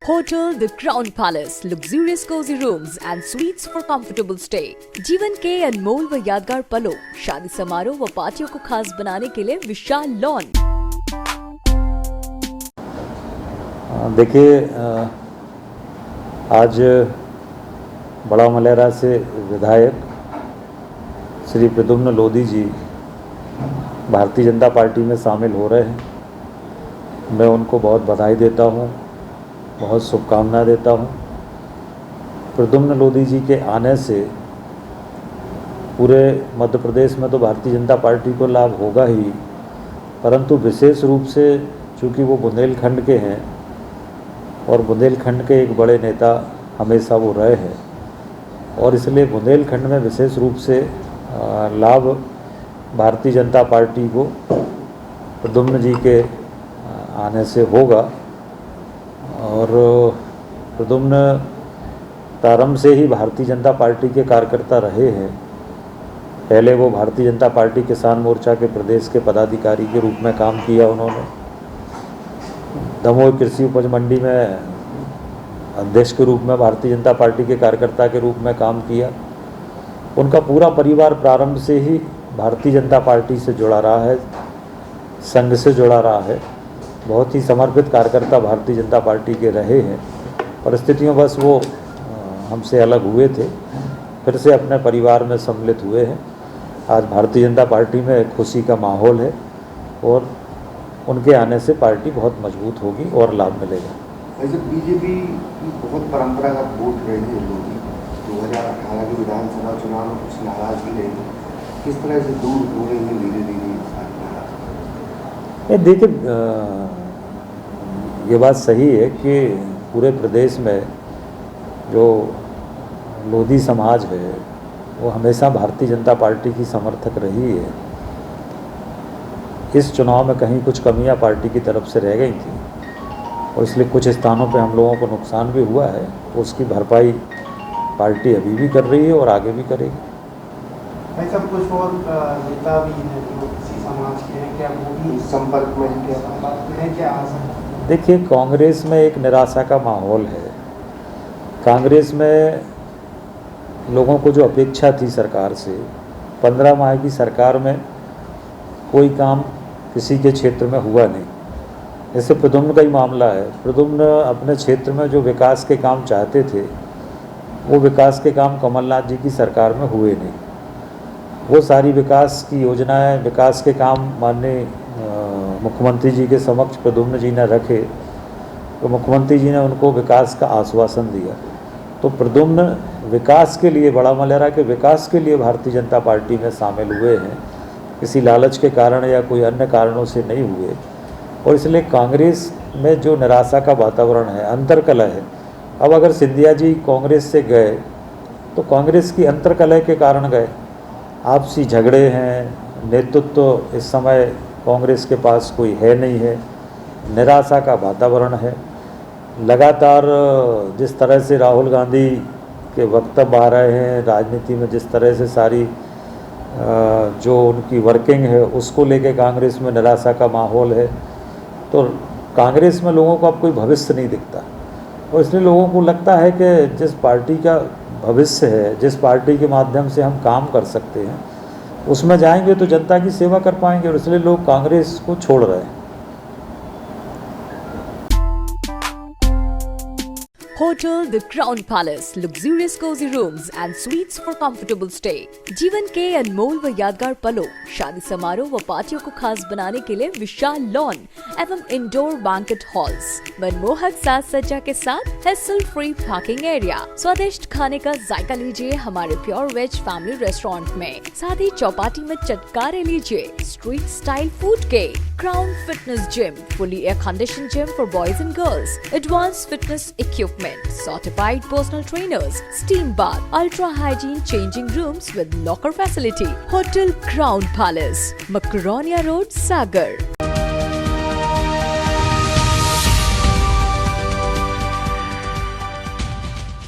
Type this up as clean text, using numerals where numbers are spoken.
Hotel The Crown Palace, luxurious cozy rooms and suites for comfortable stay. जीवन के अनमोल व यादगार पलों, शादी समारोह व पार्टियों को खास बनाने के लिए विशाल लॉन। देखिए, आज बड़ा मलेरा से विधायक श्री प्रद्युम्न लोधी जी भारतीय जनता पार्टी में शामिल हो रहे हैं। मैं उनको बहुत बधाई देता हूं, बहुत शुभकामनाएं देता हूं। प्रद्युम्न लोधी जी के आने से पूरे मध्य प्रदेश में तो भारतीय जनता पार्टी को लाभ होगा ही, परंतु विशेष रूप से चूँकि वो बुंदेलखंड के हैं और बुंदेलखंड के एक बड़े नेता हमेशा वो रहे हैं, और इसलिए बुंदेलखंड में विशेष रूप से लाभ भारतीय जनता पार्टी को प्रद्युम्न जी के आने से होगा। और प्रद्युम्न प्रारंभ से ही भारतीय जनता पार्टी के कार्यकर्ता रहे हैं। पहले वो भारतीय जनता पार्टी किसान मोर्चा के प्रदेश के पदाधिकारी के रूप में काम किया उन्होंने। दमोह कृषि उपज मंडी में अध्यक्ष के रूप में भारतीय जनता पार्टी के कार्यकर्ता के रूप में काम किया। उनका पूरा परिवार प्रारंभ से ही भारतीय जनता पार्टी से जुड़ा रहा है, संघ से जुड़ा रहा है। बहुत ही समर्पित कार्यकर्ता भारतीय जनता पार्टी के रहे हैं। परिस्थितियों बस वो हमसे अलग हुए थे, फिर से अपने परिवार में सम्मिलित हुए हैं। आज भारतीय जनता पार्टी में खुशी का माहौल है और उनके आने से पार्टी बहुत मजबूत होगी और लाभ मिलेगा। वैसे बीजेपी की बहुत परंपरागत वोट रही है लोधी। 2018 के विधानसभा चुनाव में कुछ नाराजगी रही, किस तरह से दूर हो रही है धीरे धीरे? देखिए, ये बात सही है कि पूरे प्रदेश में जो लोधी समाज है वो हमेशा भारतीय जनता पार्टी की समर्थक रही है। इस चुनाव में कहीं कुछ कमियां पार्टी की तरफ से रह गई थी और इसलिए कुछ स्थानों पे हम लोगों को नुकसान भी हुआ है। उसकी भरपाई पार्टी अभी भी कर रही है और आगे भी करेगी। ऐसा कुछ और नेता भी हैं जो किसी समाज के हैं, क्या वो भी संपर्क में है? क्या आ सकता है? देखिए, कांग्रेस में एक निराशा का माहौल है। कांग्रेस में लोगों को जो अपेक्षा थी सरकार से, 15 माह की सरकार में कोई काम किसी के क्षेत्र में हुआ नहीं। जैसे प्रद्युम्न का ही मामला है। प्रद्युम्न अपने क्षेत्र में जो विकास के काम चाहते थे वो विकास के काम कमलनाथ जी की सरकार में हुए नहीं। वो सारी विकास की योजनाएं, विकास के काम माननीय मुख्यमंत्री जी के समक्ष प्रद्युम्न जी ने रखे, तो मुख्यमंत्री जी ने उनको विकास का आश्वासन दिया। तो प्रद्युम्न विकास के लिए, बड़ा मलेरा के विकास के लिए भारतीय जनता पार्टी में शामिल हुए हैं, किसी लालच के कारण या कोई अन्य कारणों से नहीं हुए। और इसलिए कांग्रेस में जो निराशा का वातावरण है, अंतर्कलह है। अब अगर सिंधिया जी कांग्रेस से गए तो कांग्रेस की अंतर्कलह के कारण गए। आपसी झगड़े हैं, नेतृत्व इस समय कांग्रेस के पास कोई है नहीं है, निराशा का वातावरण है। लगातार जिस तरह से राहुल गांधी के वक्तव्य आ रहे हैं, राजनीति में जिस तरह से सारी जो उनकी वर्किंग है उसको लेके कांग्रेस में निराशा का माहौल है। तो कांग्रेस में लोगों को अब कोई भविष्य नहीं दिखता और इसलिए लोगों को लगता है कि जिस पार्टी का भविष्य है, जिस पार्टी के माध्यम से हम काम कर सकते हैं, उसमें जाएंगे तो जनता की सेवा कर पाएंगे, और इसलिए लोग कांग्रेस को छोड़ रहे हैं। Hotel The Crown Palace, luxurious cozy rooms and suites for comfortable stay. जीवन के अनमोल व यादगार पलों, शादी समारोह व पार्टियों को खास बनाने के लिए विशाल लॉन एवं इंडोर बैंकेट हॉल्स, मनमोहक साज सज्जा के साथ हैसल फ्री पार्किंग एरिया। स्वादिष्ट खाने का जायका लीजिए हमारे प्योर वेज फैमिली रेस्टोरेंट में। साथ ही चौपाटी में चटकारे लीजिए स्ट्रीट स्टाइल फूड के। Crown Fitness Gym, fully air-conditioned gym for boys and girls. Advanced fitness equipment, certified personal trainers, steam bath, ultra hygiene changing rooms with locker facility. Hotel Crown Palace, Macaronia Road, Sagar.